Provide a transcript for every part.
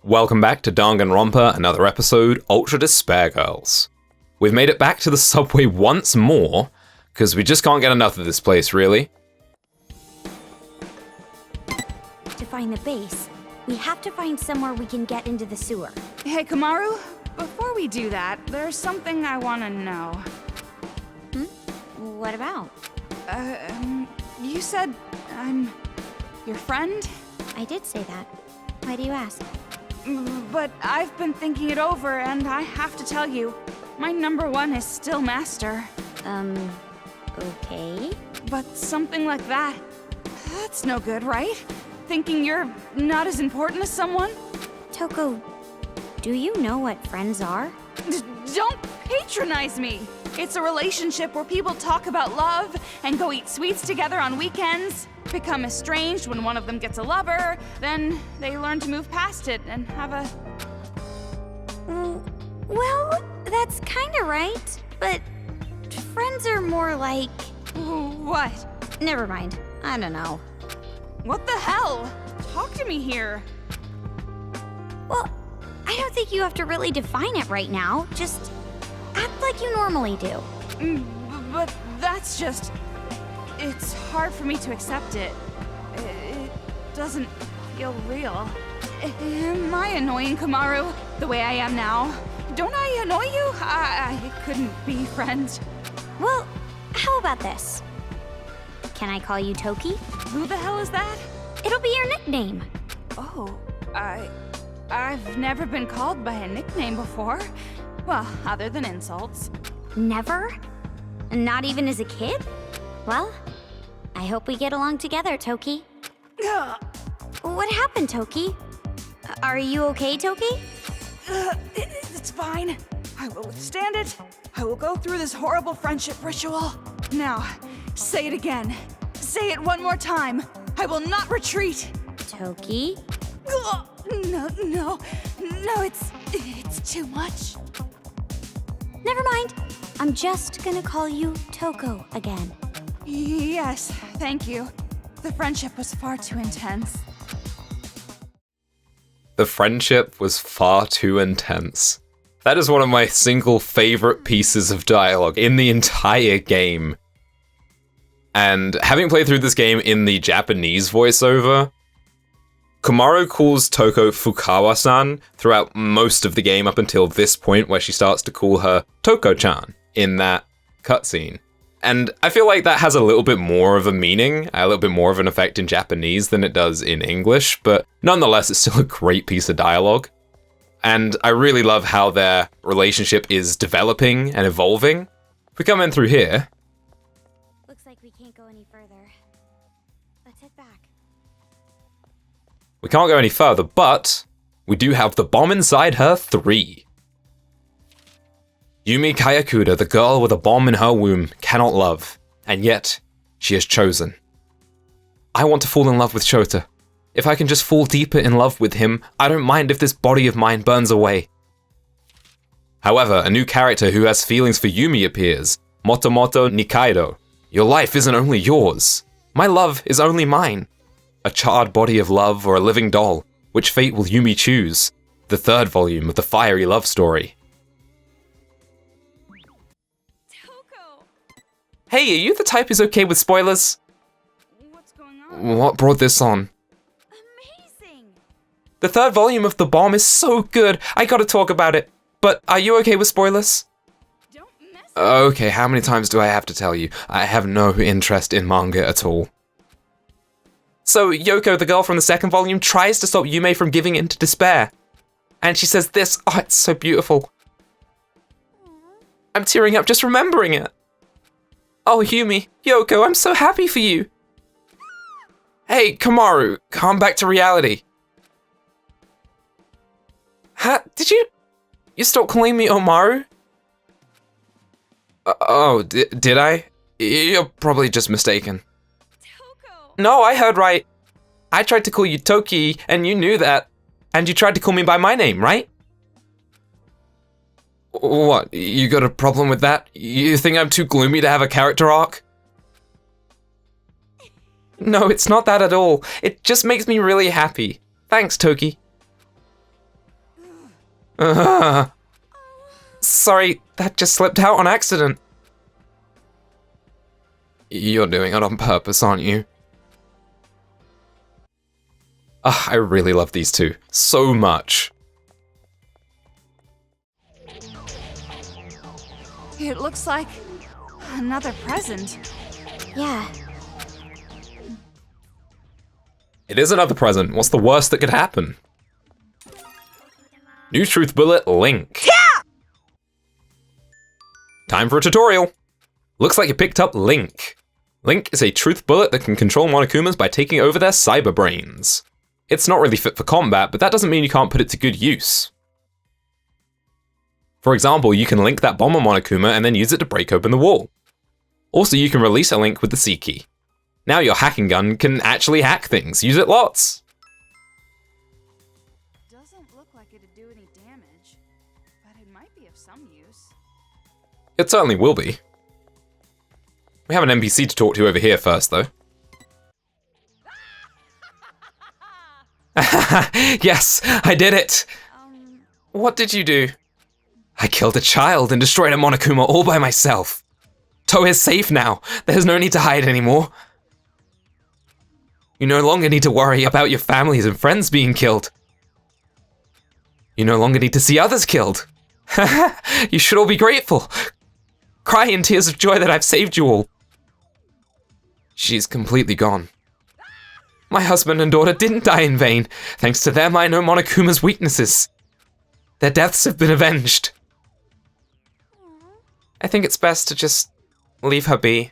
Welcome back to Danganronpa Another episode, Ultra Despair Girls. We've made it back to the subway once more, because we just can't get enough of this place, really. To find the base, we have to find somewhere we can get into the sewer. Hey, Komaru, before we do that, there's something I want to know. What about? You said I'm your friend? I did say that. Why do you ask? But I've been thinking it over, and I have to tell you, my number one is still Master. Okay. But something like that, that's no good, right? Thinking you're not as important as someone? Toko, do you know what friends are? Don't patronize me! It's a relationship where people talk about love and go eat sweets together on weekends, become estranged when one of them gets a lover, then they learn to move past it and have a... Well, that's kinda right, but friends are more like... What? Never mind. I don't know. What the hell? Talk to me here. Well, I don't think you have to really define it right now. Just act like you normally do. But that's just... It's hard for me to accept it. It doesn't feel real. Am I annoying, Komaru, the way I am now? Don't I annoy you? I couldn't be friends. Well, how about this? Can I call you Toki? Who the hell is that? It'll be your nickname. Oh, I've never been called by a nickname before. Well, other than insults. Never? Not even as a kid? Well, I hope we get along together, Toki. What happened, Toki? Are you okay, Toki? It's fine. I will withstand it. I will go through this horrible friendship ritual. Now, say it again. Say it one more time. I will not retreat. Toki? No, it's too much. Never mind. I'm just gonna call you Toko again. Yes, thank you. The friendship was far too intense. The friendship was far too intense. That is one of my single favorite pieces of dialogue in the entire game. And having played through this game in the Japanese voiceover, Komaru calls Toko Fukawa-san throughout most of the game up until this point where she starts to call her Toko-chan in that cutscene. And I feel like that has a little bit more of a meaning, a little bit more of an effect in Japanese than it does in English, but nonetheless, it's still a great piece of dialogue. And I really love how their relationship is developing and evolving. If we come in through here... Looks like we can't go any further. Let's head back. We can't go any further, but we do have the bomb inside her 3. Yumi Kayakuda, the girl with a bomb in her womb, cannot love, and yet she has chosen. I want to fall in love with Shota. If I can just fall deeper in love with him, I don't mind if this body of mine burns away. However, a new character who has feelings for Yumi appears, Motomoto Nikaido. Your life isn't only yours. My love is only mine. A charred body of love or a living doll, which fate will Yumi choose? The 3rd volume of the fiery love story. Toko! Hey, are you the type who's okay with spoilers? What's going on? What brought this on? Amazing! The 3rd volume of The Bomb is so good, I gotta talk about it. But are you okay with spoilers? Don't mess Okay, how many times do I have to tell you? I have no interest in manga at all. So, Yoko, the girl from the 2nd volume, tries to stop Yume from giving in to despair. And she says this, oh, it's so beautiful. I'm tearing up just remembering it. Oh, Yumi, Yoko, I'm so happy for you. Hey, Komaru, come back to reality. Huh? Did you stop calling me Omaru? Did I? You're probably just mistaken. Toko! No, I heard right. I tried to call you Toki, and you knew that. And you tried to call me by my name, right? What, you got a problem with that? You think I'm too gloomy to have a character arc? No, it's not that at all. It just makes me really happy. Thanks, Toki. Sorry, that just slipped out on accident. You're doing it on purpose, aren't you? I really love these two so much. It looks like another present. Yeah. It is another present. What's the worst that could happen? New truth bullet, Link. Yeah! Time for a tutorial. Looks like you picked up Link. Link is a truth bullet that can control Monokumas by taking over their cyber brains. It's not really fit for combat, but that doesn't mean you can't put it to good use. For example, you can link that bomber Monokuma and then use it to break open the wall. Also, you can release a link with the C key. Now your hacking gun can actually hack things. Use it lots. Doesn't look like it'd do any damage, but it might be of some use. It certainly will be. We have an NPC to talk to over here first, though. Yes, I did it! What did you do? I killed a child and destroyed a Monokuma all by myself. Toei's safe now. There's no need to hide anymore. You no longer need to worry about your families and friends being killed. You no longer need to see others killed. You should all be grateful. Cry in tears of joy that I've saved you all. She's completely gone. My husband and daughter didn't die in vain. Thanks to them, I know Monokuma's weaknesses. Their deaths have been avenged. I think it's best to just leave her be.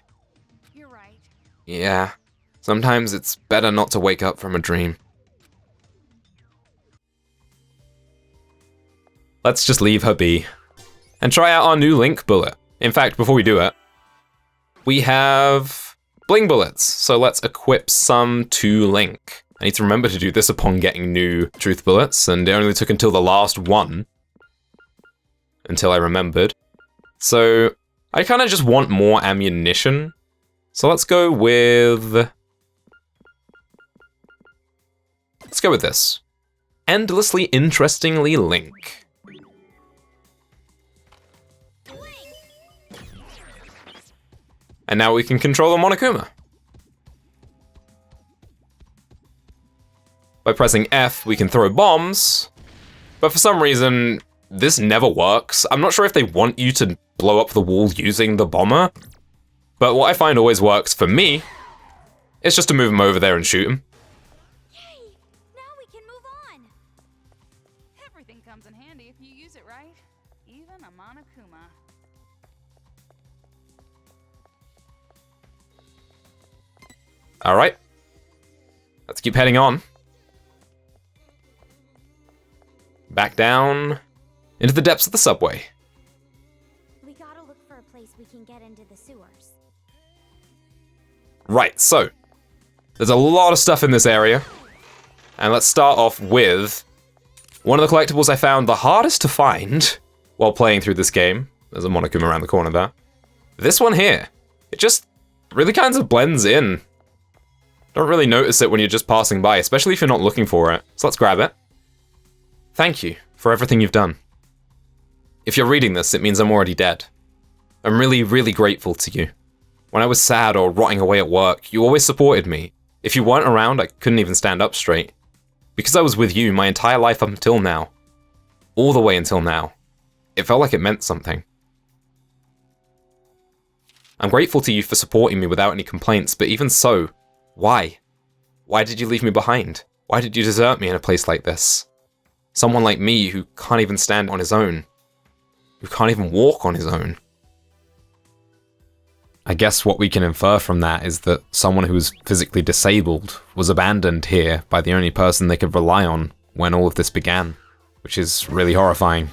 You're right. Yeah, sometimes it's better not to wake up from a dream. Let's just leave her be. And try out our new Link bullet. In fact, before we do it, we have bling bullets, so let's equip some to Link. I need to remember to do this upon getting new truth bullets, and it only took until the last one until I remembered. So I kind of just want more ammunition. So let's go with this. Endlessly Interestingly Link. And now we can control a Monokuma. By pressing F, we can throw bombs, but for some reason, this never works. I'm not sure if they want you to blow up the wall using the bomber, but what I find always works for me is just to move him over there and shoot him. Yay! Now we can move on. Everything comes in handy if you use it right. Even a Monokuma. Alright. Let's keep heading on. Back down into the depths of the subway. We gotta look for a place we can get into the sewers. Right, so there's a lot of stuff in this area. And let's start off with one of the collectibles I found the hardest to find while playing through this game. There's a Monokuma around the corner there. This one here. It just really kind of blends in. Don't really notice it when you're just passing by, especially if you're not looking for it. So let's grab it. Thank you for everything you've done. If you're reading this, it means I'm already dead. I'm really, really grateful to you. When I was sad or rotting away at work, you always supported me. If you weren't around, I couldn't even stand up straight. Because I was with you my entire life up until now. All the way until now. It felt like it meant something. I'm grateful to you for supporting me without any complaints, but even so, why? Why did you leave me behind? Why did you desert me in a place like this? Someone like me who can't even stand on his own. Who can't even walk on his own. I guess what we can infer from that is that someone who was physically disabled was abandoned here by the only person they could rely on when all of this began, which is really horrifying.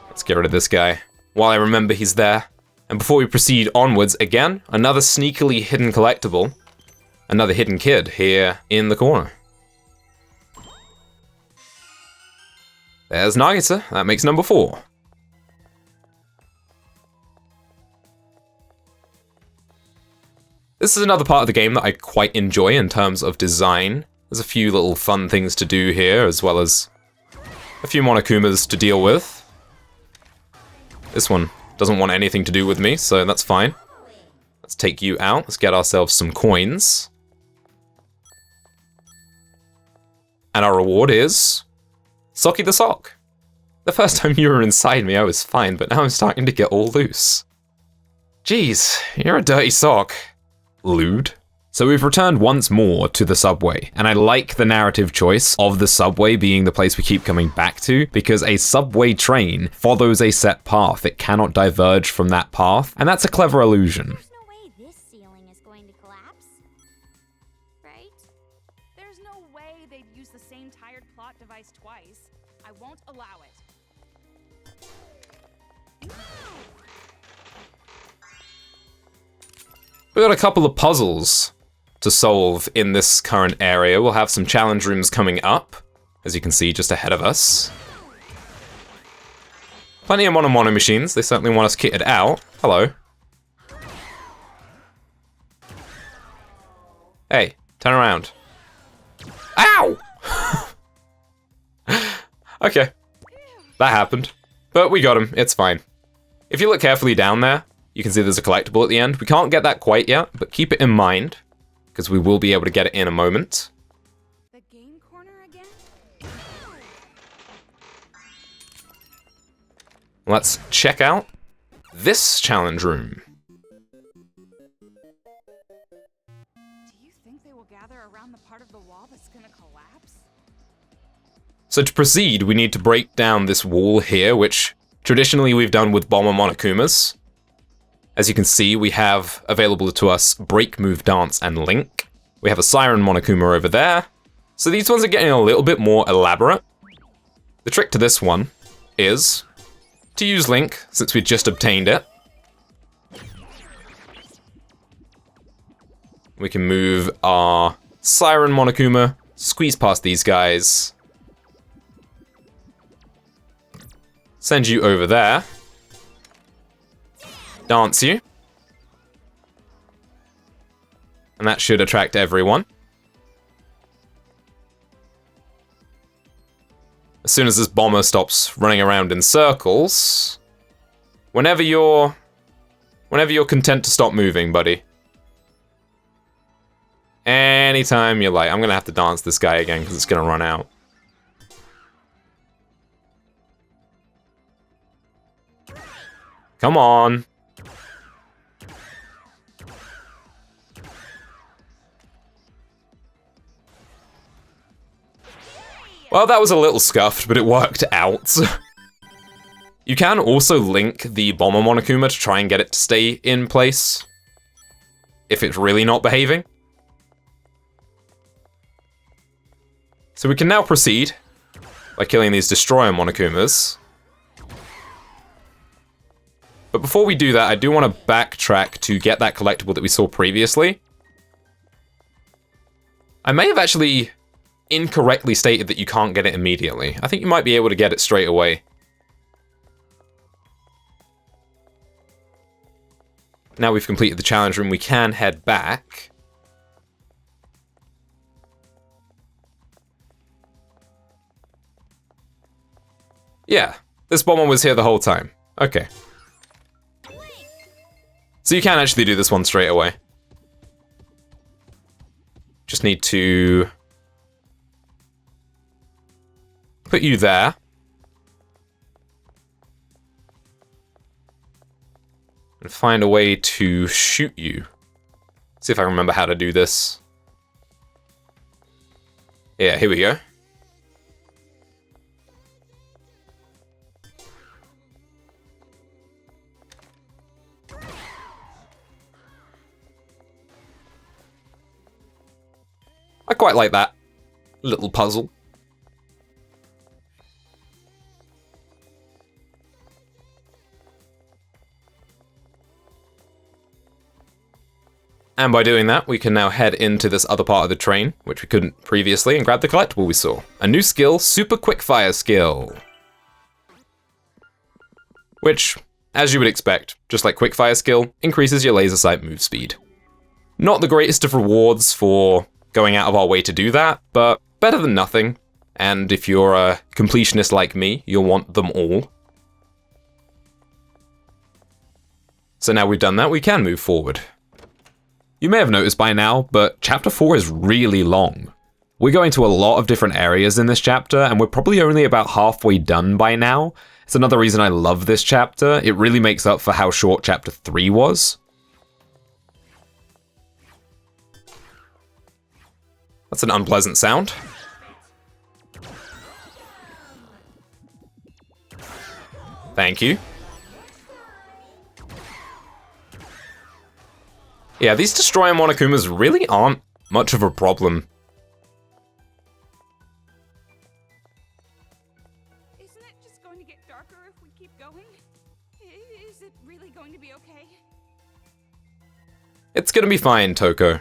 Let's get rid of this guy while I remember he's there. And before we proceed onwards, again, another sneakily hidden collectible. Another hidden kid here in the corner. There's Nagisa, that makes number 4. This is another part of the game that I quite enjoy in terms of design. There's a few little fun things to do here, as well as a few Monokumas to deal with. This one doesn't want anything to do with me, so that's fine. Let's take you out. Let's get ourselves some coins. And our reward is Socky the Sock. The first time you were inside me, I was fine, but now I'm starting to get all loose. Jeez, you're a dirty sock. Lewd. So we've returned once more to the subway, and I like the narrative choice of the subway being the place we keep coming back to, because a subway train follows a set path. It cannot diverge from that path, and that's a clever illusion. There's no way this ceiling is going to collapse, right? There's no way they'd use the same tired plot device twice. I won't allow it. We got a couple of puzzles to solve in this current area. We'll have some challenge rooms coming up, as you can see just ahead of us. Plenty of Mono machines. They certainly want us kitted out. Hello. Hey, turn around. Ow! Okay, that happened. But we got him, it's fine. If you look carefully down there, you can see there's a collectible at the end. We can't get that quite yet, but keep it in mind, because we will be able to get it in a moment. The game corner again? Let's check out this challenge room. Do you think they will gather around the part of the wall that's gonna collapse? So to proceed, we need to break down this wall here, which traditionally we've done with Bomber Monokumas. As you can see, we have available to us Break, Move, Dance, and Link. We have a Siren Monokuma over there. So these ones are getting a little bit more elaborate. The trick to this one is to use Link, since we just obtained it. We can move our Siren Monokuma, squeeze past these guys, send you over there, dance you, and that should attract everyone. As soon as this bomber stops running around in circles, whenever you're content to stop moving, buddy. Anytime you're like, I'm gonna have to dance this guy again because it's gonna run out. Come on. Well, that was a little scuffed, but it worked out. You can also link the Bomber Monokuma to try and get it to stay in place, if it's really not behaving. So we can now proceed by killing these Destroyer Monokumas. But before we do that, I do want to backtrack to get that collectible that we saw previously. I may have actually incorrectly stated that you can't get it immediately. I think you might be able to get it straight away. Now we've completed the challenge room, we can head back. Yeah, this bomber was here the whole time. Okay. So you can actually do this one straight away. Just need to put you there. And find a way to shoot you. See if I remember how to do this. Yeah, here we go. I quite like that little puzzle. And by doing that, we can now head into this other part of the train, which we couldn't previously, and grab the collectible we saw. A new skill, Super Quickfire skill. Which, as you would expect, just like Quickfire skill, increases your laser sight move speed. Not the greatest of rewards for going out of our way to do that, but better than nothing. And if you're a completionist like me, you'll want them all. So now we've done that, we can move forward. You may have noticed by now, but chapter 4 is really long. We're going to a lot of different areas in this chapter, and we're probably only about halfway done by now. It's another reason I love this chapter. It really makes up for how short chapter 3 was. That's an unpleasant sound. Thank you. Yeah, these destroyer Monokumas really aren't much of a problem. Isn't it just going to get darker if we keep going? Is it really going to be okay? It's gonna be fine, Toko.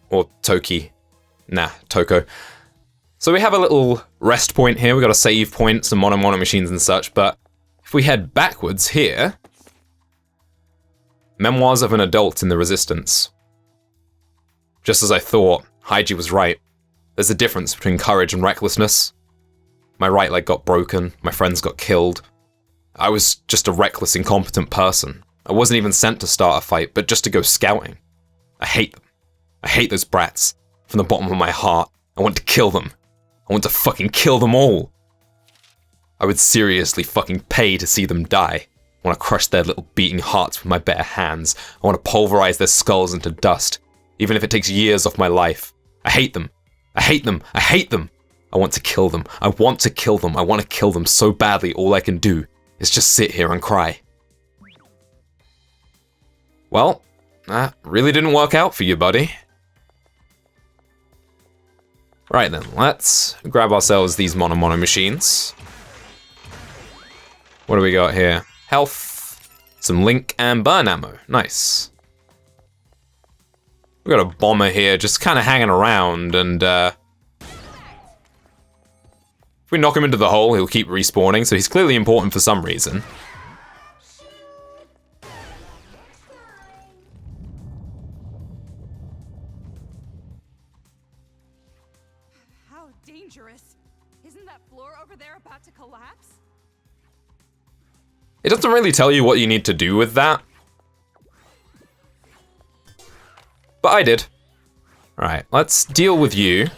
Or Toki. Nah, Toko. So we have a little rest point here. We got a save point, some mono machines and such, but if we head backwards here... Memoirs of an Adult in the Resistance. Just as I thought, Haiji was right. There's a difference between courage and recklessness. My right leg got broken, my friends got killed. I was just a reckless, incompetent person. I wasn't even sent to start a fight, but just to go scouting. I hate them. I hate those brats. From the bottom of my heart, I want to kill them. I want to fucking kill them all. I would seriously fucking pay to see them die. I want to crush their little beating hearts with my bare hands. I want to pulverize their skulls into dust, even if it takes years off my life. I hate them. I hate them. I hate them. I want to kill them. I want to kill them. I want to kill them so badly all I can do is just sit here and cry. Well, that really didn't work out for you, buddy. Right then, let's grab ourselves these mono machines. What do we got here? Health, some link, and burn ammo. Nice. We got a bomber here just kind of hanging around, and if we knock him into the hole, he'll keep respawning, so he's clearly important for some reason. How dangerous. Isn't that floor over there about to collapse? It doesn't really tell you what you need to do with that. But I did. Right, let's deal with you.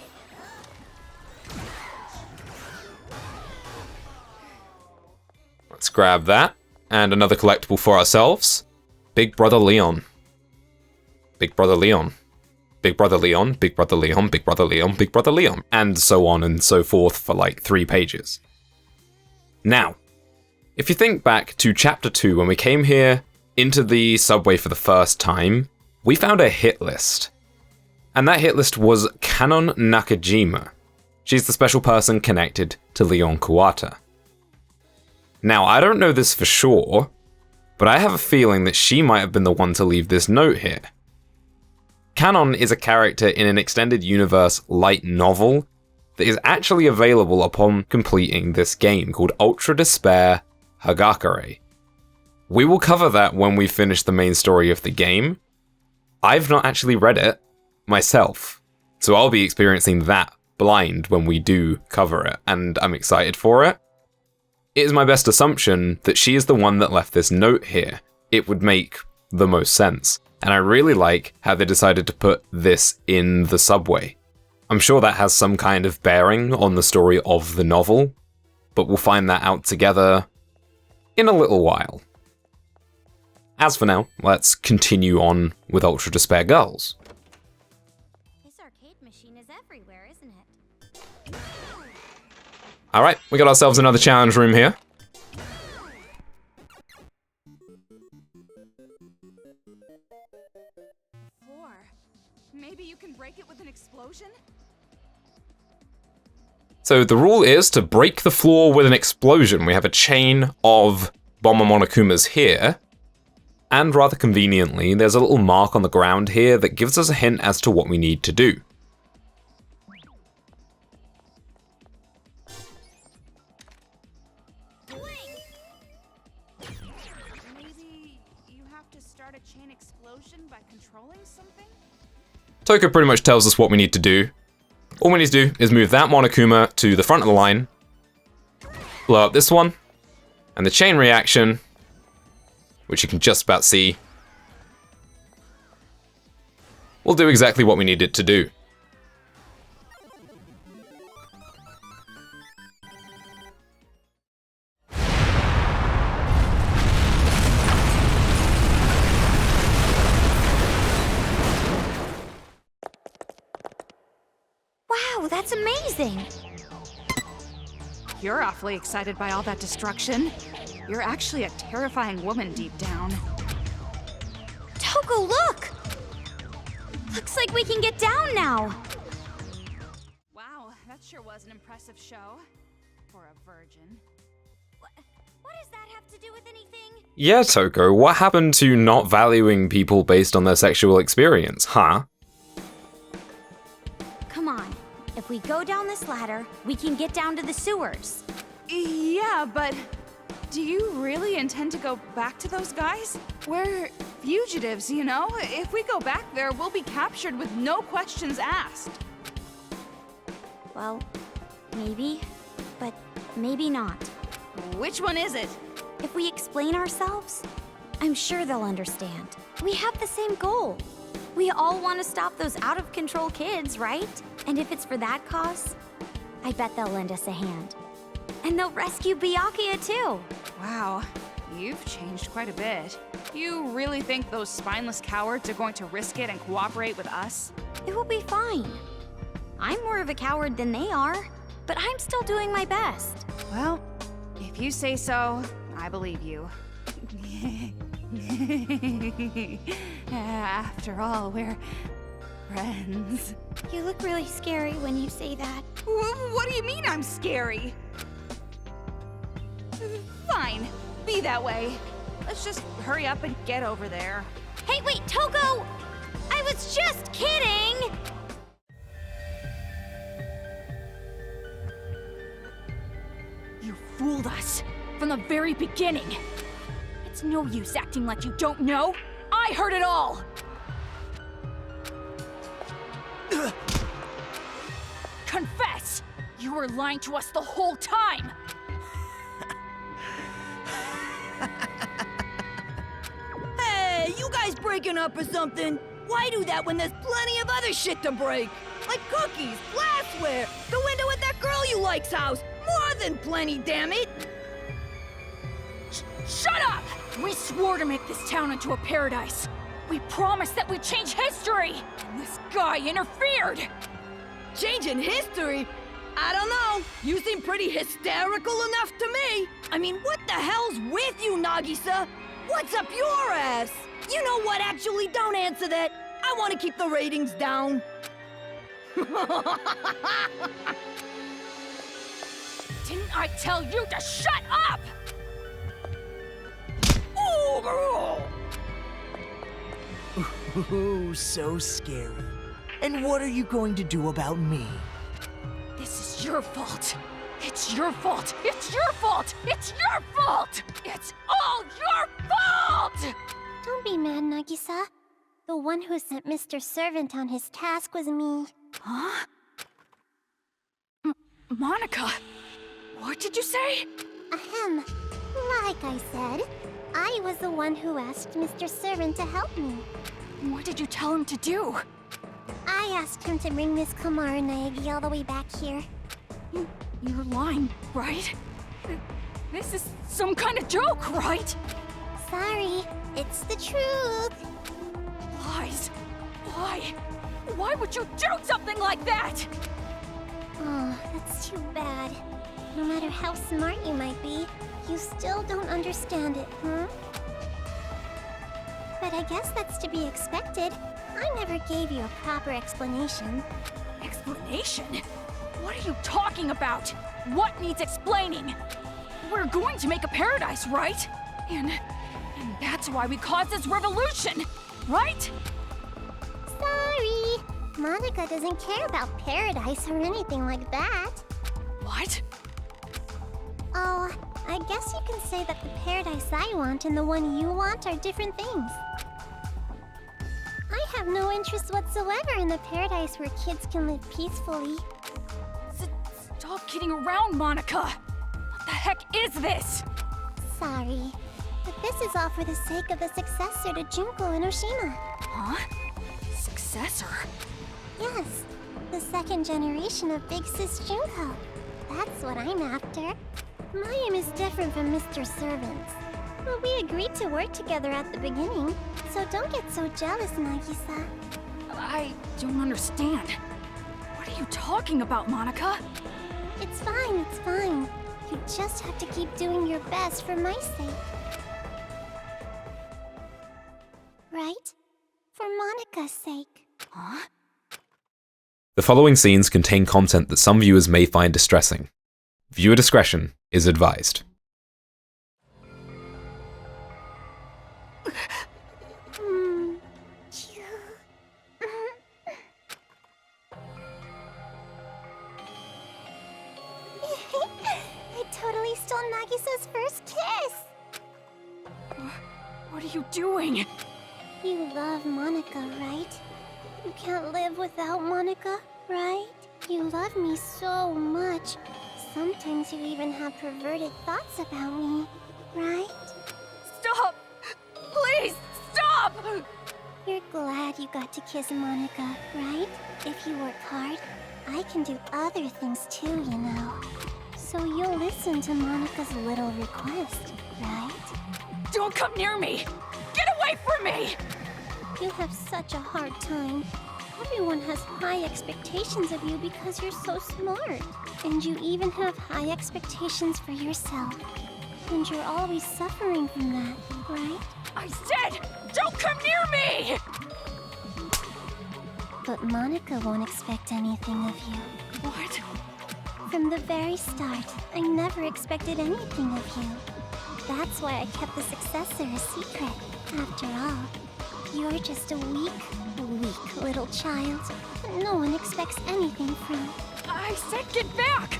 Let's grab that. And another collectible for ourselves. Big Brother Leon. Big Brother Leon. Big Brother Leon, Big Brother Leon, Big Brother Leon, Big Brother Leon. And so on and so forth for like 3 pages. Now, if you think back to chapter 2, when we came here into the subway for the first time, we found a hit list. And that hit list was Kanon Nakajima. She's the special person connected to Leon Kuwata. Now, I don't know this for sure, but I have a feeling that she might have been the one to leave this note here. Kanon is a character in an extended universe light novel that is actually available upon completing this game called Ultra Despair Hagakure. We will cover that when we finish the main story of the game. I've not actually read it myself, so I'll be experiencing that blind when we do cover it, and I'm excited for it. It is my best assumption that she is the one that left this note here. It would make the most sense, and I really like how they decided to put this in the subway. I'm sure that has some kind of bearing on the story of the novel, but we'll find that out together in a little while. As for now, let's continue on with Ultra Despair Girls. This arcade machine is everywhere, isn't it? Alright, we got ourselves another challenge room here. Floor. Maybe you can break it with an explosion? So the rule is to break the floor with an explosion. We have a chain of bomber Monokumas here. And rather conveniently, there's a little mark on the ground here that gives us a hint as to what we need to do. Maybe you have to start a chain explosion by controlling something? Toko pretty much tells us what we need to do. All we need to do is move that Monokuma to the front of the line, blow up this one, and the chain reaction, which you can just about see, will do exactly what we need it to do. Wow, that's amazing! You're awfully excited by all that destruction. You're actually a terrifying woman deep down. Toko, look! Looks like we can get down now. Wow, that sure was an impressive show. For a virgin. What does that have to do with anything? Yeah, Toko, what happened to not valuing people based on their sexual experience, huh? Come on. If we go down this ladder, we can get down to the sewers. Yeah, but do you really intend to go back to those guys? We're fugitives, you know? If we go back there, we'll be captured with no questions asked. Well, maybe, but maybe not. Which one is it? If we explain ourselves, I'm sure they'll understand. We have the same goal. We all want to stop those out-of-control kids, right? And if it's for that cause, I bet they'll lend us a hand. And they'll rescue Byakuya too. Wow, you've changed quite a bit. You really think those spineless cowards are going to risk it and cooperate with us? It will be fine. I'm more of a coward than they are, but I'm still doing my best. Well, if you say so, I believe you. After all, we're friends. You look really scary when you say that. What do you mean I'm scary? Fine, be that way. Let's just hurry up and get over there. Hey, wait, Toko! I was just kidding! You fooled us from the very beginning. It's no use acting like you don't know. I heard it all! Confess! You were lying to us the whole time! Hey, you guys breaking up or something? Why do that when there's plenty of other shit to break? Like cookies, glassware, the window at that girl you like's house. More than plenty, damn it! Shut up! We swore to make this town into a paradise. We promised that we'd change history, and this guy interfered! Changing history? I don't know. You seem pretty hysterical enough to me. I mean, what the hell's with you, Nagisa? What's up your ass? You know what, actually, don't answer that. I want to keep the ratings down. Didn't I tell you to shut up? Ooh, so scary. And what are you going to do about me? This is your fault. It's your fault. It's your fault. It's your fault. It's all your fault! Don't be mad, Nagisa. The one who sent Mr. Servant on his task was me. Huh? Monica, what did you say? Ahem. Like I said, I was the one who asked Mr. Servant to help me. What did you tell him to do? I asked him to bring Miss Komaru Naegi all the way back here. You're lying, right? This is some kind of joke, right? Sorry, it's the truth. Lies. Why? Why would you do something like that? Oh, that's too bad. No matter how smart you might be, you still don't understand it, huh? But I guess that's to be expected. I never gave you a proper explanation. Explanation? What are you talking about? What needs explaining? We're going to make a paradise, right? And that's why we caused this revolution, right? Sorry! Monica doesn't care about paradise or anything like that. What? Oh, I guess you can say that the paradise I want and the one you want are different things. I have no interest whatsoever in the paradise where kids can live peacefully. Stop kidding around, Monica! What the heck is this? Sorry, but this is all for the sake of the successor to Junko and Oshima. Huh? Successor? Yes, the second generation of Big Sis Junko. That's what I'm after. My aim is different from Mr. Servant's. But we agreed to work together at the beginning, so don't get so jealous, Nagisa. I don't understand. What are you talking about, Monica? It's fine, it's fine. You just have to keep doing your best for my sake. Right? For Monica's sake. Huh? The following scenes contain content that some viewers may find distressing. Viewer discretion is advised. I totally stole Nagisa's first kiss! What are you doing? You love Monica, right? You can't live without Monica, right? You love me so much. Sometimes you even have perverted thoughts about me, right? Stop! Please, stop! You're glad you got to kiss Monica, right? If you work hard, I can do other things too, you know. So you'll listen to Monica's little request, right? Don't come near me! Get away from me! You have such a hard time. Everyone has high expectations of you because you're so smart. And you even have high expectations for yourself. And you're always suffering from that, right? I said, don't come near me! But Monica won't expect anything of you. What? From the very start, I never expected anything of you. That's why I kept the successor a secret. After all, you're just a weak little child that no one expects anything from. I said get back!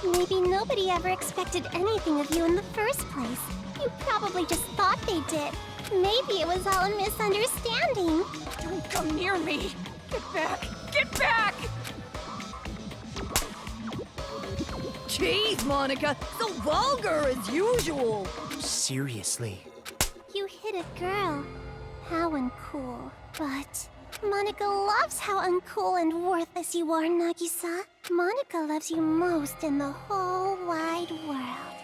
Maybe nobody ever expected anything of you in the first place. You probably just thought they did. Maybe it was all a misunderstanding. Don't come near me! Get back! Get back! Jeez, Monica, so vulgar as usual. Seriously. You hit a girl. How uncool. But Monica loves how uncool and worthless you are, Nagisa. Monica loves you most in the whole wide world.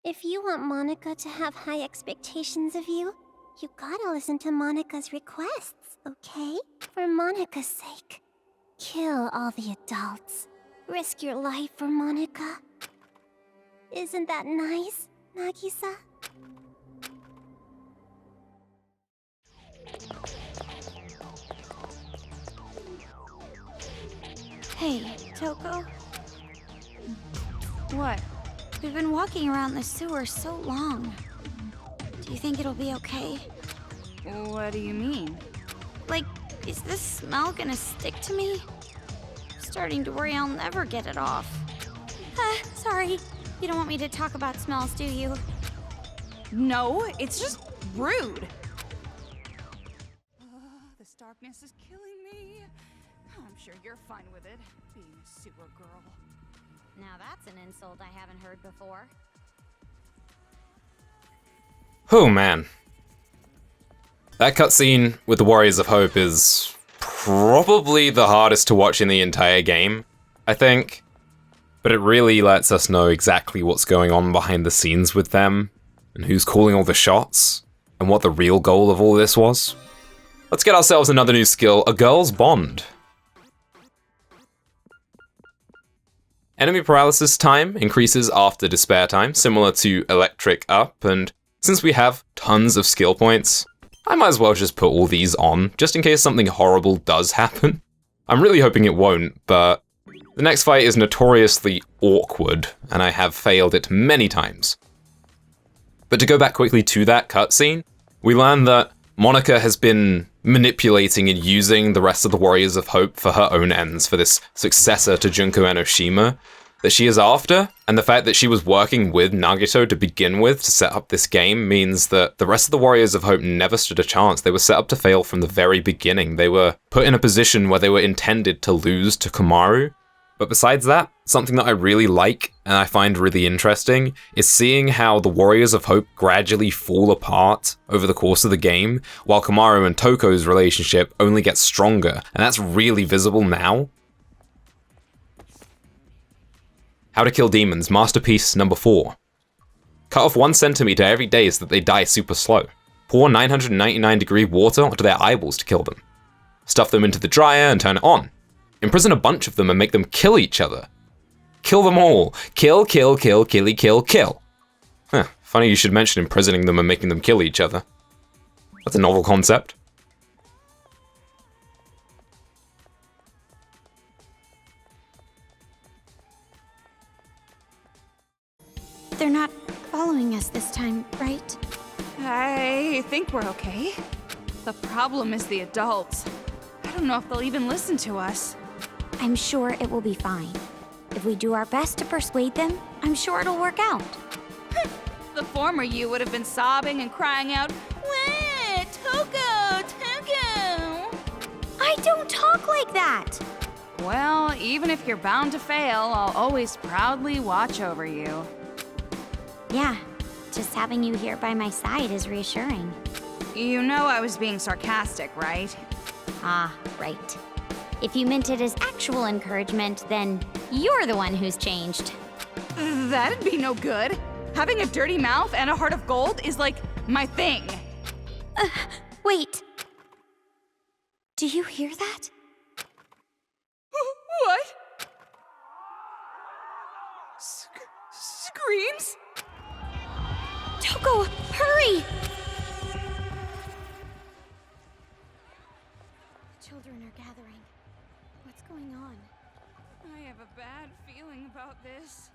If you want Monica to have high expectations of you, you gotta listen to Monica's requests, okay? For Monica's sake. Kill all the adults. Risk your life for Monica. Isn't that nice, Nagisa? Hey, Toko. What? We've been walking around the sewer so long. Do you think it'll be okay? What do you mean? Like, is this smell gonna stick to me? I'm starting to worry I'll never get it off. Sorry. You don't want me to talk about smells, do you? No, it's just rude. This darkness is killing me. I'm sure you're fine with it, being a sewer girl. Now that's an insult I haven't heard before. Oh man. That cutscene with the Warriors of Hope is probably the hardest to watch in the entire game, I think. But it really lets us know exactly what's going on behind the scenes with them, and who's calling all the shots, and what the real goal of all this was. Let's get ourselves another new skill, a girl's bond. Enemy paralysis time increases after despair time, similar to electric up, and since we have tons of skill points, I might as well just put all these on, just in case something horrible does happen. I'm really hoping it won't, but the next fight is notoriously awkward, and I have failed it many times. But to go back quickly to that cutscene, we learn that Monica has been manipulating and using the rest of the Warriors of Hope for her own ends, for this successor to Junko Enoshima that she is after, and the fact that she was working with Nagito to begin with to set up this game means that the rest of the Warriors of Hope never stood a chance. They were set up to fail from the very beginning. They were put in a position where they were intended to lose to Komaru. But besides that, something that I really like and I find really interesting is seeing how the Warriors of Hope gradually fall apart over the course of the game, while Komaru and Toko's relationship only gets stronger, and that's really visible now. How to Kill Demons, Masterpiece number 4. Cut off 1 centimeter every day so that they die super slow. Pour 999-degree water onto their eyeballs to kill them. Stuff them into the dryer and turn it on. Imprison a bunch of them and make them kill each other. Kill them all. Kill, kill, kill, killy, kill, kill. Huh, funny you should mention imprisoning them and making them kill each other. That's a novel concept. They're not following us this time, right? I think we're okay. The problem is the adults. I don't know if they'll even listen to us. I'm sure it will be fine. If we do our best to persuade them, I'm sure it'll work out. The former you would have been sobbing and crying out, "Wah, Toko, Toko!" I don't talk like that! Well, even if you're bound to fail, I'll always proudly watch over you. Yeah, just having you here by my side is reassuring. You know I was being sarcastic, right? Ah, right. If you meant it as actual encouragement, then you're the one who's changed. That'd be no good. Having a dirty mouth and a heart of gold is like my thing. Wait. Do you hear that? What? Screams? Toko, hurry! The children are gathering. What's going on? I have a bad feeling about this.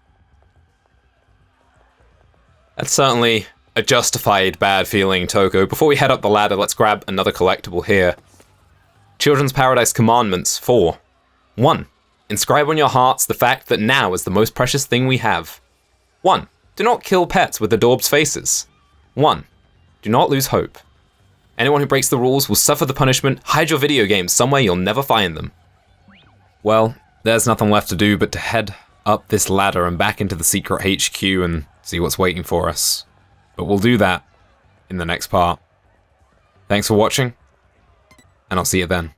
That's certainly a justified bad feeling, Toko. Before we head up the ladder, let's grab another collectible here. Children's Paradise Commandments 4. 1. Inscribe on your hearts the fact that now is the most precious thing we have. 1. Do not kill pets with adorbs faces. 1. Do not lose hope. Anyone who breaks the rules will suffer the punishment. Hide your video games somewhere you'll never find them. Well, there's nothing left to do but to head up this ladder and back into the secret HQ and see what's waiting for us. But we'll do that in the next part. Thanks for watching, and I'll see you then.